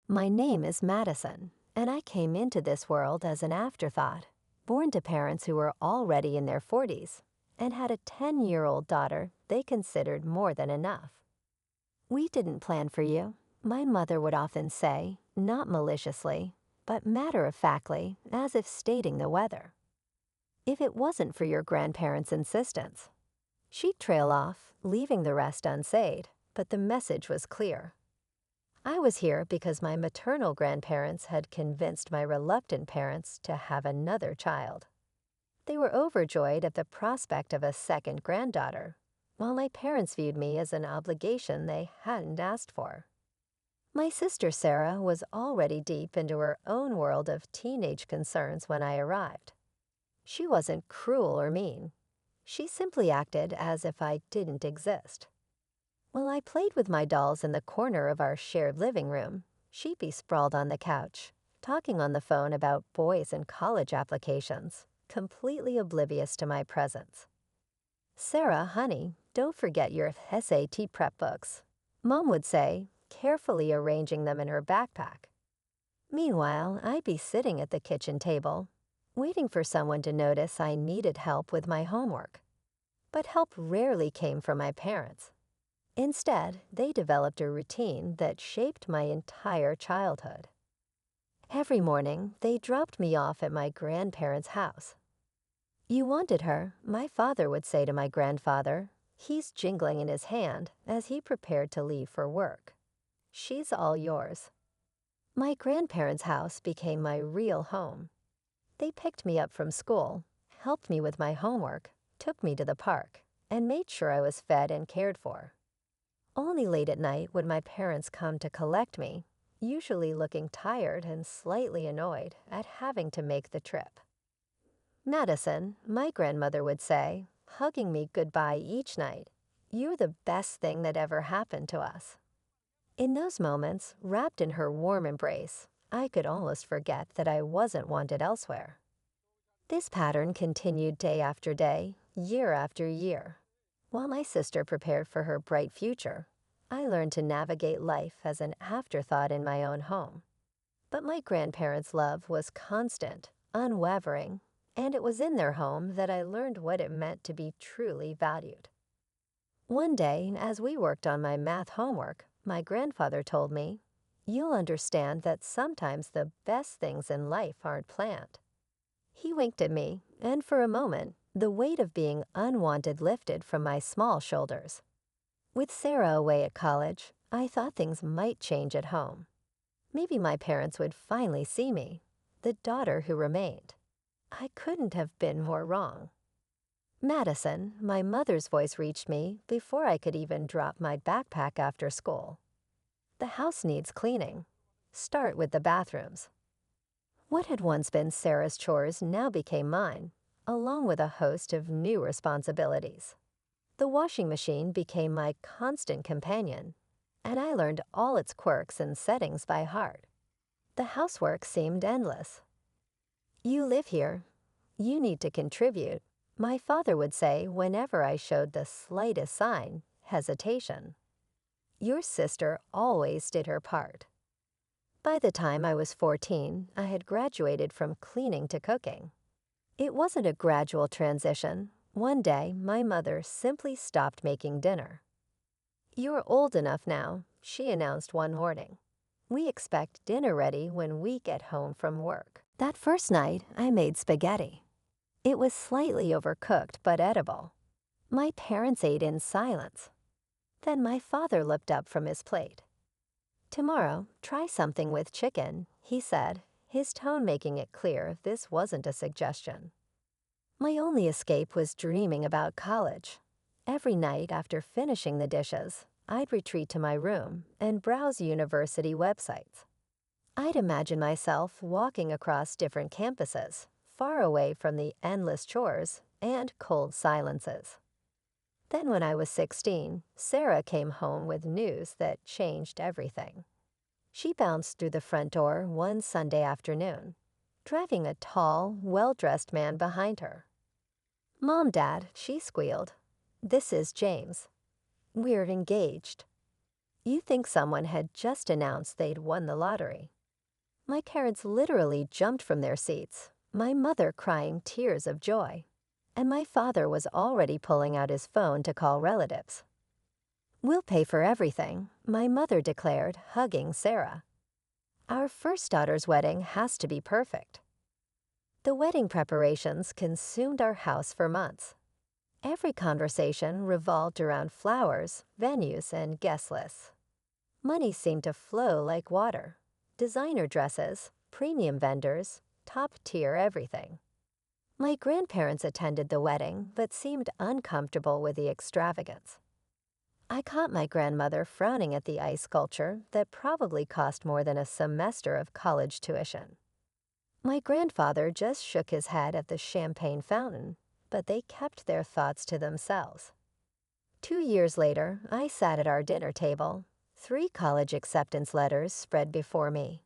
My name is Madison, and I came into this world as an afterthought, born to parents who were already in their 40s and had a 10-year-old daughter they considered more than enough. "We didn't plan for you," my mother would often say, not maliciously, but matter-of-factly, as if stating the weather. "If it wasn't for your grandparents' insistence." She'd trail off, leaving the rest unsaid, but the message was clear. I was here because my maternal grandparents had convinced my reluctant parents to have another child. They were overjoyed at the prospect of a second granddaughter, while my parents viewed me as an obligation they hadn't asked for. My sister Sarah was already deep into her own world of teenage concerns when I arrived. She wasn't cruel or mean. She simply acted as if I didn't exist. While I played with my dolls in the corner of our shared living room, she'd be sprawled on the couch, talking on the phone about boys and college applications, completely oblivious to my presence. "Sarah, honey, don't forget your SAT prep books," Mom would say, carefully arranging them in her backpack. Meanwhile, I'd be sitting at the kitchen table, waiting for someone to notice I needed help with my homework. But help rarely came from my parents. Instead, they developed a routine that shaped my entire childhood. Every morning, they dropped me off at my grandparents' house. "You wanted her," my father would say to my grandfather, he's jingling in his hand as he prepared to leave for work. "She's all yours." My grandparents' house became my real home. They picked me up from school, helped me with my homework, took me to the park, and made sure I was fed and cared for. Only late at night would my parents come to collect me, usually looking tired and slightly annoyed at having to make the trip. "Madison," my grandmother would say, hugging me goodbye each night, "you're the best thing that ever happened to us." In those moments, wrapped in her warm embrace, I could almost forget that I wasn't wanted elsewhere. This pattern continued day after day, year after year. While my sister prepared for her bright future, I learned to navigate life as an afterthought in my own home. But my grandparents' love was constant, unwavering, and it was in their home that I learned what it meant to be truly valued. One day, as we worked on my math homework, my grandfather told me, "You'll understand that sometimes the best things in life aren't planned." He winked at me, and for a moment, the weight of being unwanted lifted from my small shoulders. With Sarah away at college, I thought things might change at home. Maybe my parents would finally see me, the daughter who remained. I couldn't have been more wrong. "Madison," my mother's voice reached me before I could even drop my backpack after school. "The house needs cleaning. Start with the bathrooms." What had once been Sarah's chores now became mine, along with a host of new responsibilities. The washing machine became my constant companion, and I learned all its quirks and settings by heart. The housework seemed endless. "You live here. You need to contribute," my father would say whenever I showed the slightest sign, hesitation. "Your sister always did her part." By the time I was 14, I had graduated from cleaning to cooking. It wasn't a gradual transition. One day, my mother simply stopped making dinner. "You're old enough now," she announced one morning. "We expect dinner ready when we get home from work." That first night, I made spaghetti. It was slightly overcooked but edible. My parents ate in silence. Then my father looked up from his plate. "Tomorrow, try something with chicken," he said, his tone making it clear this wasn't a suggestion. My only escape was dreaming about college. Every night after finishing the dishes, I'd retreat to my room and browse university websites. I'd imagine myself walking across different campuses, far away from the endless chores and cold silences. Then when I was 16, Sarah came home with news that changed everything. She bounced through the front door one Sunday afternoon, driving a tall, well-dressed man behind her. "Mom, Dad," she squealed. "This is James. We're engaged." You think someone had just announced they'd won the lottery. My parents literally jumped from their seats, my mother crying tears of joy, and my father was already pulling out his phone to call relatives. "We'll pay for everything," my mother declared, hugging Sarah. "Our first daughter's wedding has to be perfect." The wedding preparations consumed our house for months. Every conversation revolved around flowers, venues, and guest lists. Money seemed to flow like water. Designer dresses, premium vendors, top-tier everything. My grandparents attended the wedding but seemed uncomfortable with the extravagance. I caught my grandmother frowning at the ice sculpture that probably cost more than a semester of college tuition. My grandfather just shook his head at the champagne fountain, but they kept their thoughts to themselves. 2 years later, I sat at our dinner table, 3 college acceptance letters spread before me.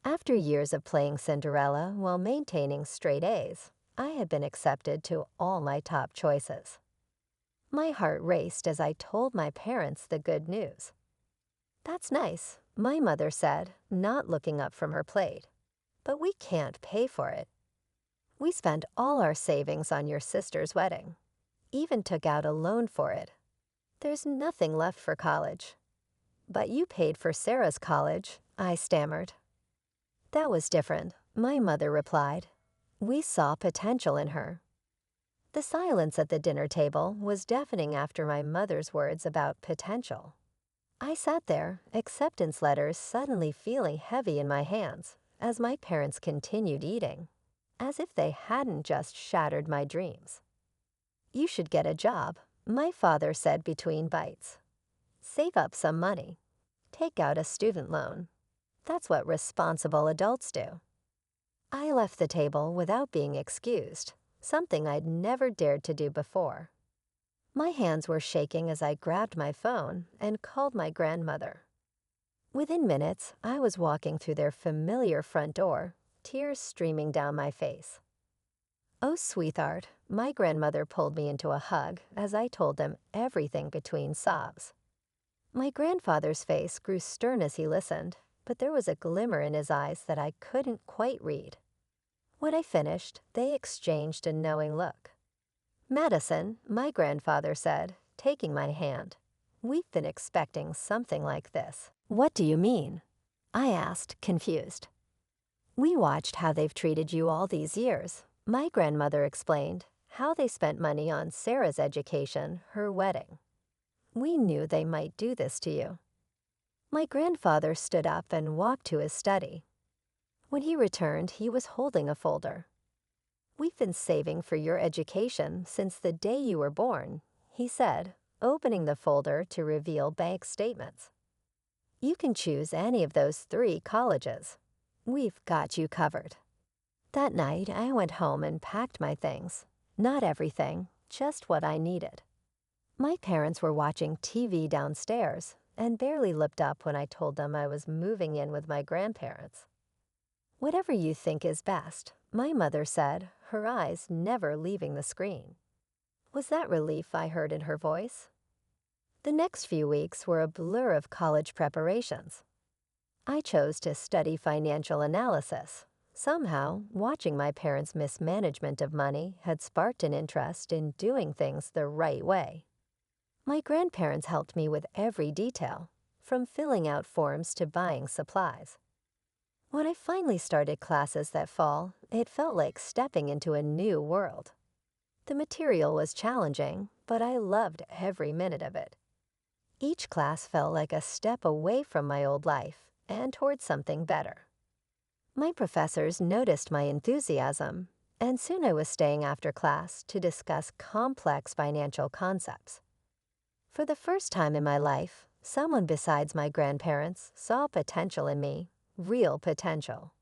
After years of playing Cinderella while maintaining straight A's, I had been accepted to all my top choices. My heart raced as I told my parents the good news. "That's nice," my mother said, not looking up from her plate. "But we can't pay for it. We spent all our savings on your sister's wedding. Even took out a loan for it. There's nothing left for college." "But you paid for Sarah's college," I stammered. "That was different," my mother replied. "We saw potential in her." The silence at the dinner table was deafening after my mother's words about potential. I sat there, acceptance letters suddenly feeling heavy in my hands as my parents continued eating, as if they hadn't just shattered my dreams. "You should get a job," my father said between bites. "Save up some money. Take out a student loan. That's what responsible adults do." I left the table without being excused, something I'd never dared to do before. My hands were shaking as I grabbed my phone and called my grandmother. Within minutes, I was walking through their familiar front door, tears streaming down my face. "Oh, sweetheart," my grandmother pulled me into a hug as I told them everything between sobs. My grandfather's face grew stern as he listened, but there was a glimmer in his eyes that I couldn't quite read. When I finished, they exchanged a knowing look. "Madison," my grandfather said, taking my hand, "we've been expecting something like this." "What do you mean?" I asked, confused. "We watched how they've treated you all these years," my grandmother explained, "how they spent money on Sarah's education, her wedding. We knew they might do this to you." My grandfather stood up and walked to his study. When he returned, he was holding a folder. "We've been saving for your education since the day you were born," he said, opening the folder to reveal bank statements. "You can choose any of those 3 colleges. We've got you covered." That night, I went home and packed my things. Not everything, just what I needed. My parents were watching TV downstairs and barely looked up when I told them I was moving in with my grandparents. "Whatever you think is best," my mother said, her eyes never leaving the screen. Was that relief I heard in her voice? The next few weeks were a blur of college preparations. I chose to study financial analysis. Somehow, watching my parents' mismanagement of money had sparked an interest in doing things the right way. My grandparents helped me with every detail, from filling out forms to buying supplies. When I finally started classes that fall, it felt like stepping into a new world. The material was challenging, but I loved every minute of it. Each class felt like a step away from my old life and toward something better. My professors noticed my enthusiasm, and soon I was staying after class to discuss complex financial concepts. For the first time in my life, someone besides my grandparents saw potential in me, real potential.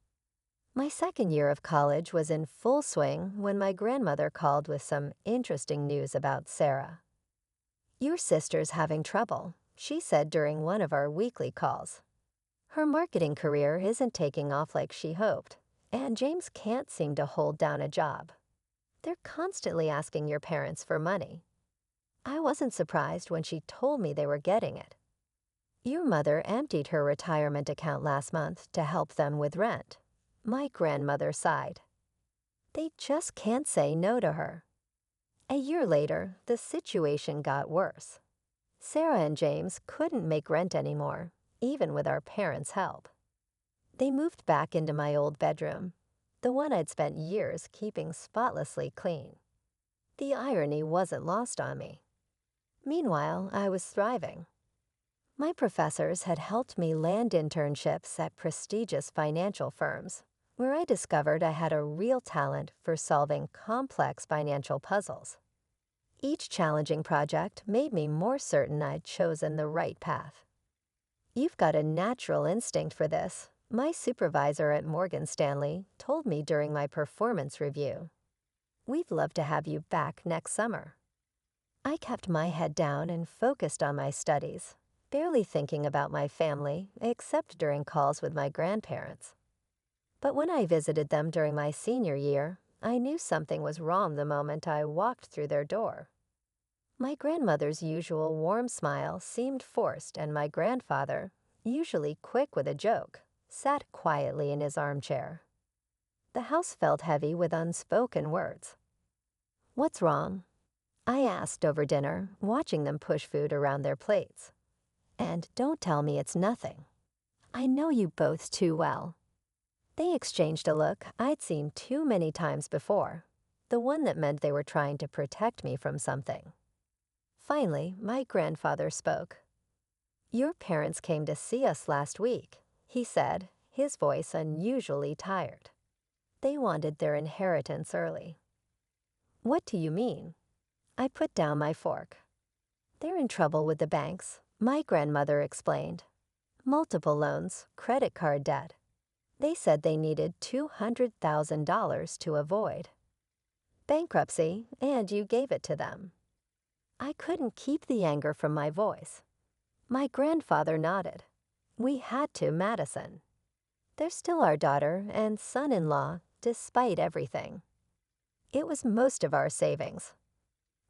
My second year of college was in full swing when my grandmother called with some interesting news about Sarah. "Your sister's having trouble," she said during one of our weekly calls. "Her marketing career isn't taking off like she hoped, and James can't seem to hold down a job. They're constantly asking your parents for money." I wasn't surprised when she told me they were getting it. Your mother emptied her retirement account last month to help them with rent. My grandmother sighed. They just can't say no to her. A year later, the situation got worse. Sarah and James couldn't make rent anymore, even with our parents' help. They moved back into my old bedroom, the one I'd spent years keeping spotlessly clean. The irony wasn't lost on me. Meanwhile, I was thriving. My professors had helped me land internships at prestigious financial firms, where I discovered I had a real talent for solving complex financial puzzles. Each challenging project made me more certain I'd chosen the right path. "You've got a natural instinct for this," my supervisor at Morgan Stanley told me during my performance review. "We'd love to have you back next summer." I kept my head down and focused on my studies, barely thinking about my family except during calls with my grandparents. But when I visited them during my senior year, I knew something was wrong the moment I walked through their door. My grandmother's usual warm smile seemed forced, and my grandfather, usually quick with a joke, sat quietly in his armchair. The house felt heavy with unspoken words. "What's wrong?" I asked over dinner, watching them push food around their plates. "And don't tell me it's nothing. I know you both too well." They exchanged a look I'd seen too many times before, the one that meant they were trying to protect me from something. Finally, my grandfather spoke. "Your parents came to see us last week," he said, his voice unusually tired. "They wanted their inheritance early." "What do you mean?" I put down my fork. "They're in trouble with the banks," my grandmother explained. "Multiple loans, credit card debt. They said they needed $200,000 to avoid bankruptcy, and you gave it to them." I couldn't keep the anger from my voice. My grandfather nodded. "We had to, Madison. They're still our daughter and son-in-law, despite everything. It was most of our savings."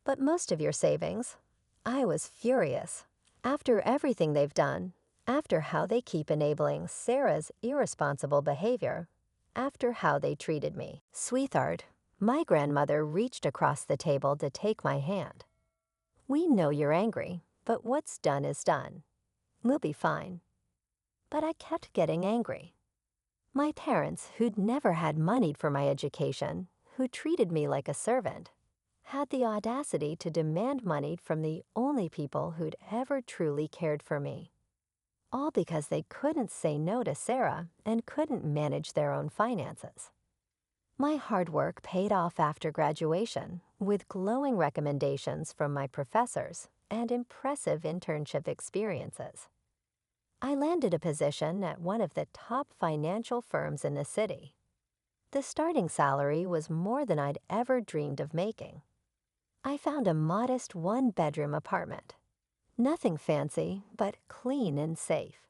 "But most of your savings?" I was furious. After everything they've done, after how they keep enabling Sarah's irresponsible behavior, after how they treated me. "Sweetheart," my grandmother reached across the table to take my hand. "We know you're angry, but what's done is done. We'll be fine." But I kept getting angry. My parents, who'd never had money for my education, who treated me like a servant, had the audacity to demand money from the only people who'd ever truly cared for me. All because they couldn't say no to Sarah and couldn't manage their own finances. My hard work paid off after graduation, with glowing recommendations from my professors and impressive internship experiences. I landed a position at one of the top financial firms in the city. The starting salary was more than I'd ever dreamed of making. I found a modest one-bedroom apartment. Nothing fancy, but clean and safe.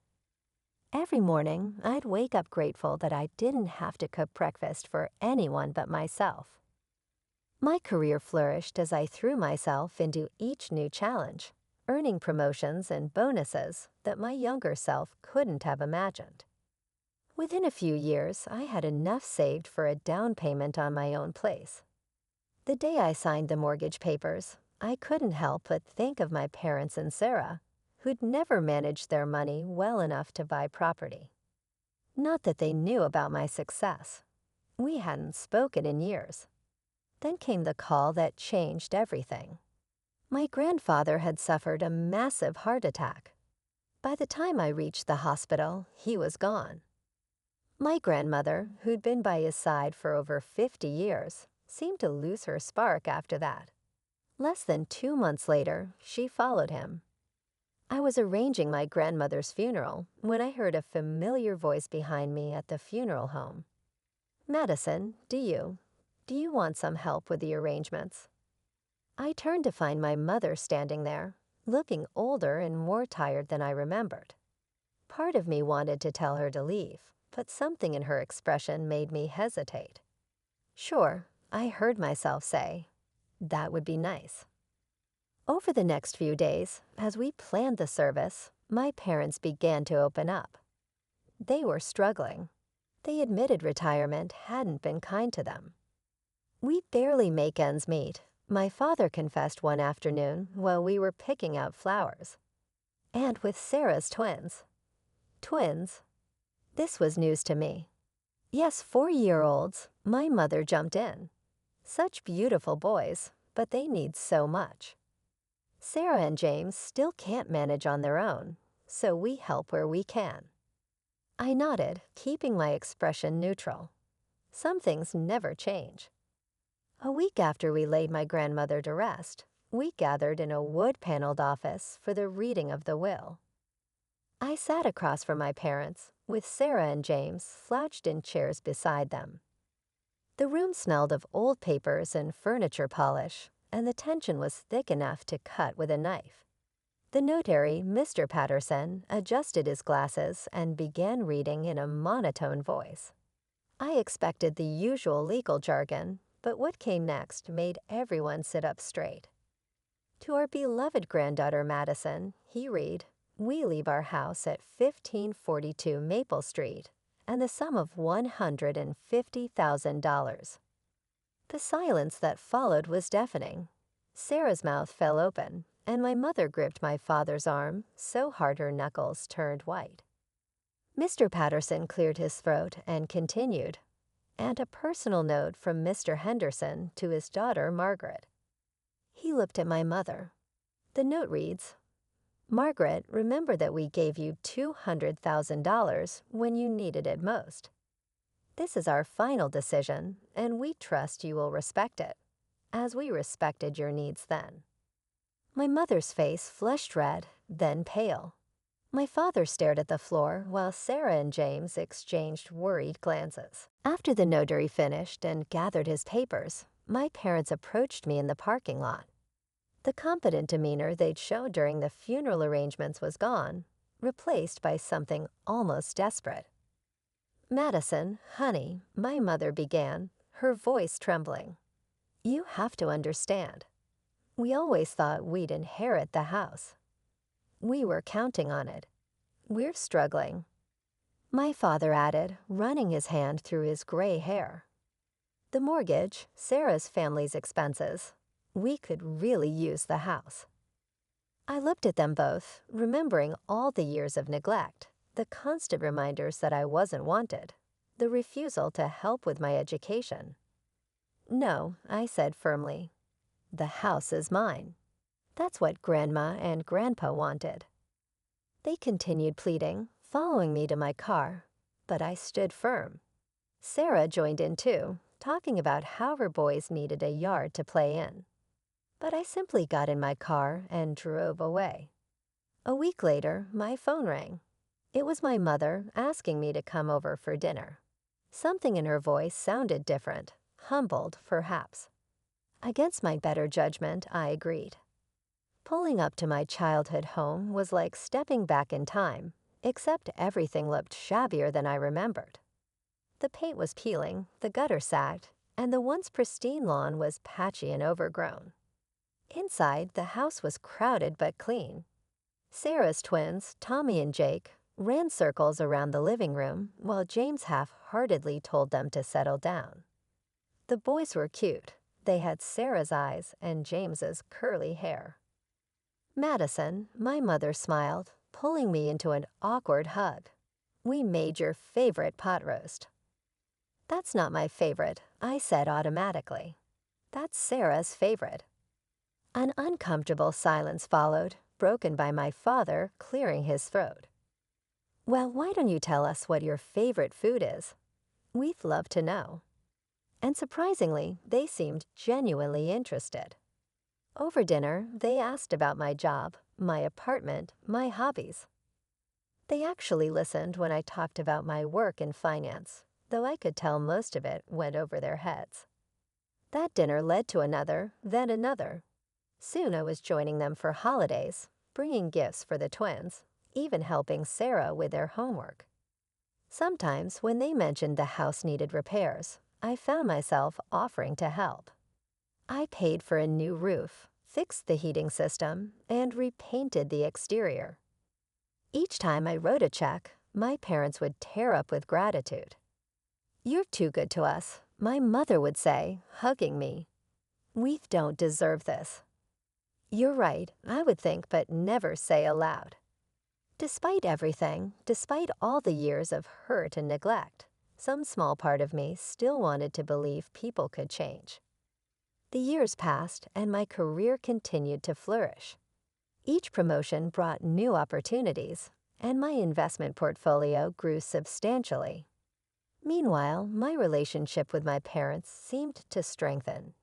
Every morning, I'd wake up grateful that I didn't have to cook breakfast for anyone but myself. My career flourished as I threw myself into each new challenge, earning promotions and bonuses that my younger self couldn't have imagined. Within a few years, I had enough saved for a down payment on my own place. The day I signed the mortgage papers, I couldn't help but think of my parents and Sarah, who'd never managed their money well enough to buy property. Not that they knew about my success. We hadn't spoken in years. Then came the call that changed everything. My grandfather had suffered a massive heart attack. By the time I reached the hospital, he was gone. My grandmother, who'd been by his side for over 50 years, seemed to lose her spark after that. Less than 2 months later, she followed him. I was arranging my grandmother's funeral when I heard a familiar voice behind me at the funeral home. "Madison, do you want some help with the arrangements?" I turned to find my mother standing there, looking older and more tired than I remembered. Part of me wanted to tell her to leave, but something in her expression made me hesitate. "Sure," I heard myself say. "That would be nice." Over the next few days, as we planned the service, my parents began to open up. They were struggling. They admitted retirement hadn't been kind to them. "We barely make ends meet," my father confessed one afternoon while we were picking out flowers. And with Sarah's twins. Twins? This was news to me. Yes, 4-year-olds, my mother jumped in. Such beautiful boys, but they need so much. Sarah and James still can't manage on their own, so we help where we can. I nodded, keeping my expression neutral. Some things never change. A week after we laid my grandmother to rest, we gathered in a wood-paneled office for the reading of the will. I sat across from my parents, with Sarah and James slouched in chairs beside them. The room smelled of old papers and furniture polish, and the tension was thick enough to cut with a knife. The notary, Mr. Patterson, adjusted his glasses and began reading in a monotone voice. I expected the usual legal jargon, but what came next made everyone sit up straight. To our beloved granddaughter Madison, he read, "We leave our house at 1542 Maple Street, and the sum of $150,000. The silence that followed was deafening. Sarah's mouth fell open, and my mother gripped my father's arm so hard her knuckles turned white. Mr. Patterson cleared his throat and continued, "And a personal note from Mr. Henderson to his daughter Margaret." He looked at my mother. The note reads, "Margaret, remember that we gave you $200,000 when you needed it most. This is our final decision, and we trust you will respect it, as we respected your needs then." My mother's face flushed red, then pale. My father stared at the floor while Sarah and James exchanged worried glances. After the notary finished and gathered his papers, my parents approached me in the parking lot. The competent demeanor they'd shown during the funeral arrangements was gone, replaced by something almost desperate. "Madison, honey," my mother began, her voice trembling. "You have to understand. We always thought we'd inherit the house. We were counting on it. We're struggling." My father added, running his hand through his gray hair. "The mortgage, Sarah's family's expenses. We could really use the house." I looked at them both, remembering all the years of neglect, the constant reminders that I wasn't wanted, the refusal to help with my education. "No," I said firmly. "The house is mine. That's what Grandma and Grandpa wanted." They continued pleading, following me to my car, but I stood firm. Sarah joined in too, talking about how her boys needed a yard to play in. But I simply got in my car and drove away. A week later, my phone rang. It was my mother asking me to come over for dinner. Something in her voice sounded different, humbled perhaps. Against my better judgment, I agreed. Pulling up to my childhood home was like stepping back in time, except everything looked shabbier than I remembered. The paint was peeling, the gutter sagged, and the once pristine lawn was patchy and overgrown. Inside, the house was crowded but clean. Sarah's twins, Tommy and Jake, ran circles around the living room while James half-heartedly told them to settle down. The boys were cute. They had Sarah's eyes and James's curly hair. "Madison," my mother smiled, pulling me into an awkward hug. "We made your favorite pot roast." "That's not my favorite," I said automatically. "That's Sarah's favorite." An uncomfortable silence followed, broken by my father clearing his throat. "Well, why don't you tell us what your favorite food is? We'd love to know." And surprisingly, they seemed genuinely interested. Over dinner, they asked about my job, my apartment, my hobbies. They actually listened when I talked about my work in finance, though I could tell most of it went over their heads. That dinner led to another, then another. Soon I was joining them for holidays, bringing gifts for the twins, even helping Sarah with their homework. Sometimes, when they mentioned the house needed repairs, I found myself offering to help. I paid for a new roof, fixed the heating system, and repainted the exterior. Each time I wrote a check, my parents would tear up with gratitude. "You're too good to us," my mother would say, hugging me. "We don't deserve this." "You're right," I would think but never say aloud. Despite everything, despite all the years of hurt and neglect, some small part of me still wanted to believe people could change. The years passed and my career continued to flourish. Each promotion brought new opportunities, and my investment portfolio grew substantially. Meanwhile, my relationship with my parents seemed to strengthen.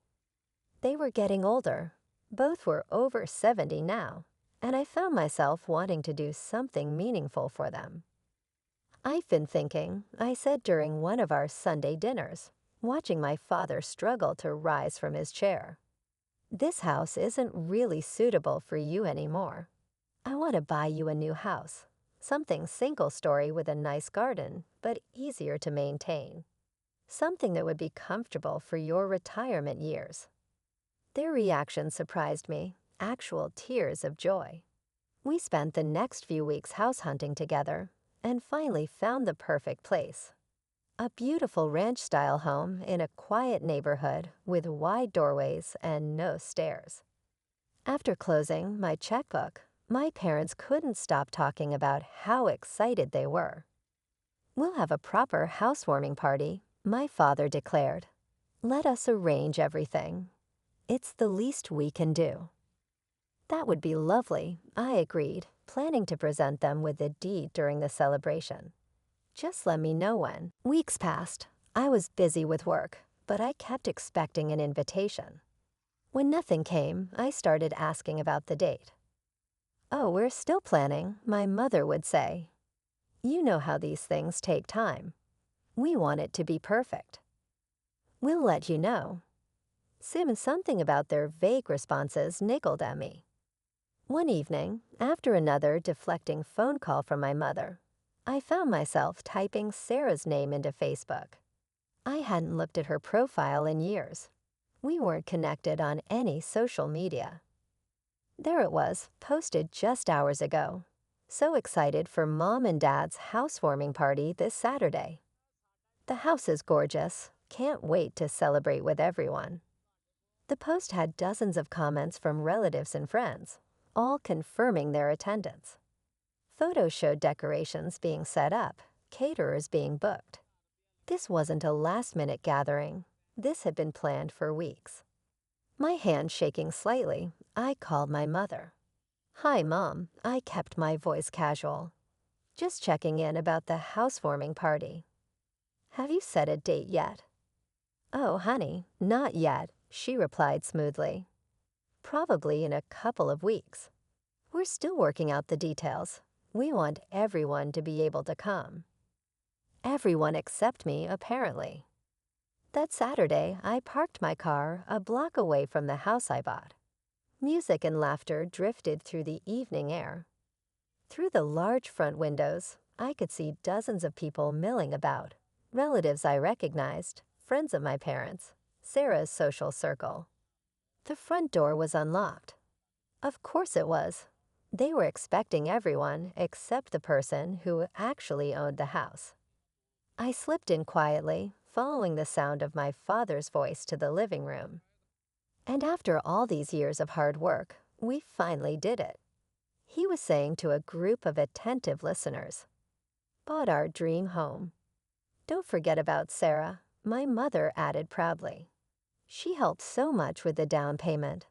They were getting older. Both were over 70 now, and I found myself wanting to do something meaningful for them. "I've been thinking," I said during one of our Sunday dinners, watching my father struggle to rise from his chair. "This house isn't really suitable for you anymore. I want to buy you a new house, something single-story with a nice garden, but easier to maintain. Something that would be comfortable for your retirement years." Their reaction surprised me, actual tears of joy. We spent the next few weeks house hunting together and finally found the perfect place. A beautiful ranch-style home in a quiet neighborhood with wide doorways and no stairs. After closing my checkbook, my parents couldn't stop talking about how excited they were. "We'll have a proper housewarming party," my father declared. "Let us arrange everything. It's the least we can do." That would be lovely, I agreed, planning to present them with the deed during the celebration. "Just let me know when." Weeks passed. I was busy with work, but I kept expecting an invitation. When nothing came, I started asking about the date. "Oh, we're still planning," my mother would say. "You know how these things take time. We want it to be perfect." "We'll let you know." Something about their vague responses niggled at me. One evening, after another deflecting phone call from my mother, I found myself typing Sarah's name into Facebook. I hadn't looked at her profile in years. We weren't connected on any social media. There it was, posted just hours ago. "So excited for Mom and Dad's housewarming party this Saturday. The house is gorgeous. Can't wait to celebrate with everyone." The post had dozens of comments from relatives and friends, all confirming their attendance. Photos showed decorations being set up, caterers being booked. This wasn't a last-minute gathering. This had been planned for weeks. My hand shaking slightly, I called my mother. "Hi, Mom," I kept my voice casual. "Just checking in about the housewarming party. Have you set a date yet?" "Oh, honey, not yet," she replied smoothly. "Probably in a couple of weeks. We're still working out the details. We want everyone to be able to come." Everyone except me, apparently. That Saturday, I parked my car a block away from the house I bought. Music and laughter drifted through the evening air. Through the large front windows, I could see dozens of people milling about, relatives I recognized, friends of my parents, Sarah's social circle. The front door was unlocked. Of course it was. They were expecting everyone except the person who actually owned the house. I slipped in quietly, following the sound of my father's voice to the living room. And after all these years of hard work, we finally did it. He was saying to a group of attentive listeners, "Bought our dream home." "Don't forget about Sarah," my mother added proudly. "She helped so much with the down payment.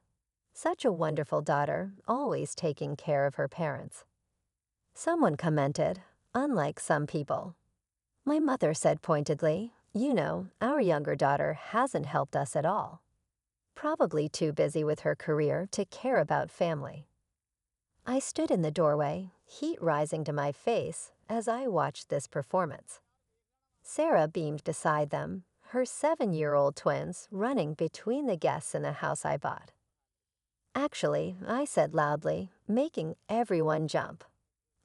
Such a wonderful daughter, always taking care of her parents." Someone commented, "Unlike some people." My mother said pointedly, "You know, our younger daughter hasn't helped us at all. Probably too busy with her career to care about family." I stood in the doorway, heat rising to my face as I watched this performance. Sarah beamed beside them, her 7-year-old twins running between the guests in the house I bought. "Actually," I said loudly, making everyone jump,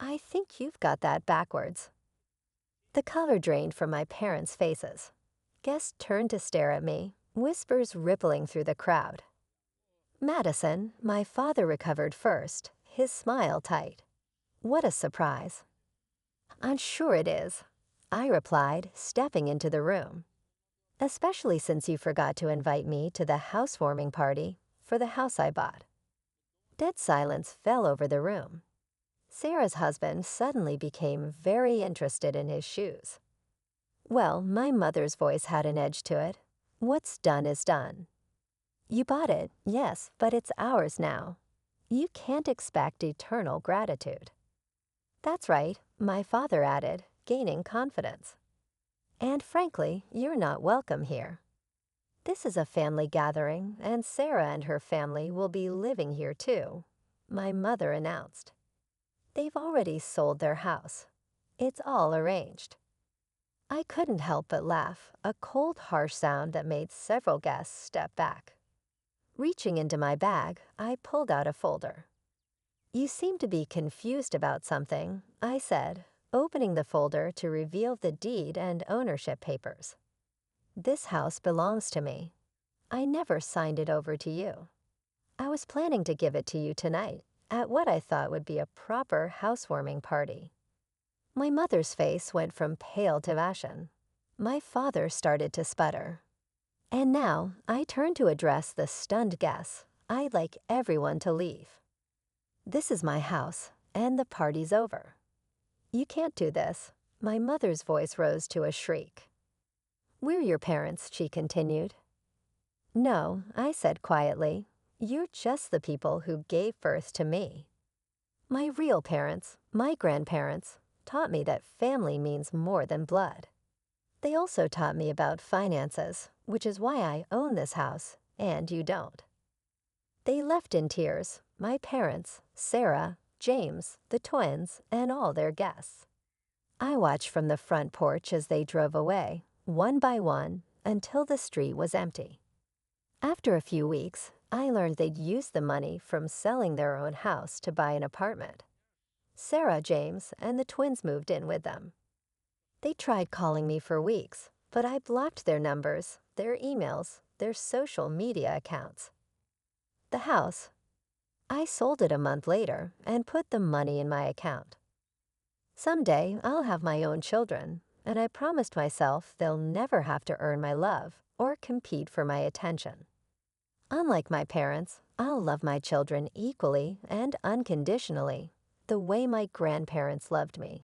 "I think you've got that backwards." The color drained from my parents' faces. Guests turned to stare at me, whispers rippling through the crowd. "Madison," my father recovered first, his smile tight. What a surprise. I'm sure it is, I replied, stepping into the room. Especially since you forgot to invite me to the housewarming party for the house I bought. Dead silence fell over the room. Sarah's husband suddenly became very interested in his shoes. Well, my mother's voice had an edge to it. What's done is done. You bought it, yes, but it's ours now. You can't expect eternal gratitude. That's right, my father added, gaining confidence. And frankly, you're not welcome here. This is a family gathering, and Sarah and her family will be living here too, my mother announced. They've already sold their house. It's all arranged. I couldn't help but laugh, a cold, harsh sound that made several guests step back. Reaching into my bag, I pulled out a folder. You seem to be confused about something, I said, opening the folder to reveal the deed and ownership papers. This house belongs to me. I never signed it over to you. I was planning to give it to you tonight at what I thought would be a proper housewarming party. My mother's face went from pale to ashen. My father started to sputter. And now I turned to address the stunned guests. I'd like everyone to leave. This is my house, and the party's over. You can't do this. My mother's voice rose to a shriek. We're your parents, she continued. No, I said quietly. You're just the people who gave birth to me. My real parents, my grandparents, taught me that family means more than blood. They also taught me about finances, which is why I own this house, and you don't. They left in tears, my parents, Sarah, James, the twins, and all their guests. I watched from the front porch as they drove away, one by one, until the street was empty. After a few weeks, I learned they'd used the money from selling their own house to buy an apartment. Sarah, James, and the twins moved in with them. They tried calling me for weeks, but I blocked their numbers, their emails, their social media accounts. The house, I sold it a month later and put the money in my account. Someday I'll have my own children, and I promised myself they'll never have to earn my love or compete for my attention. Unlike my parents, I'll love my children equally and unconditionally, the way my grandparents loved me.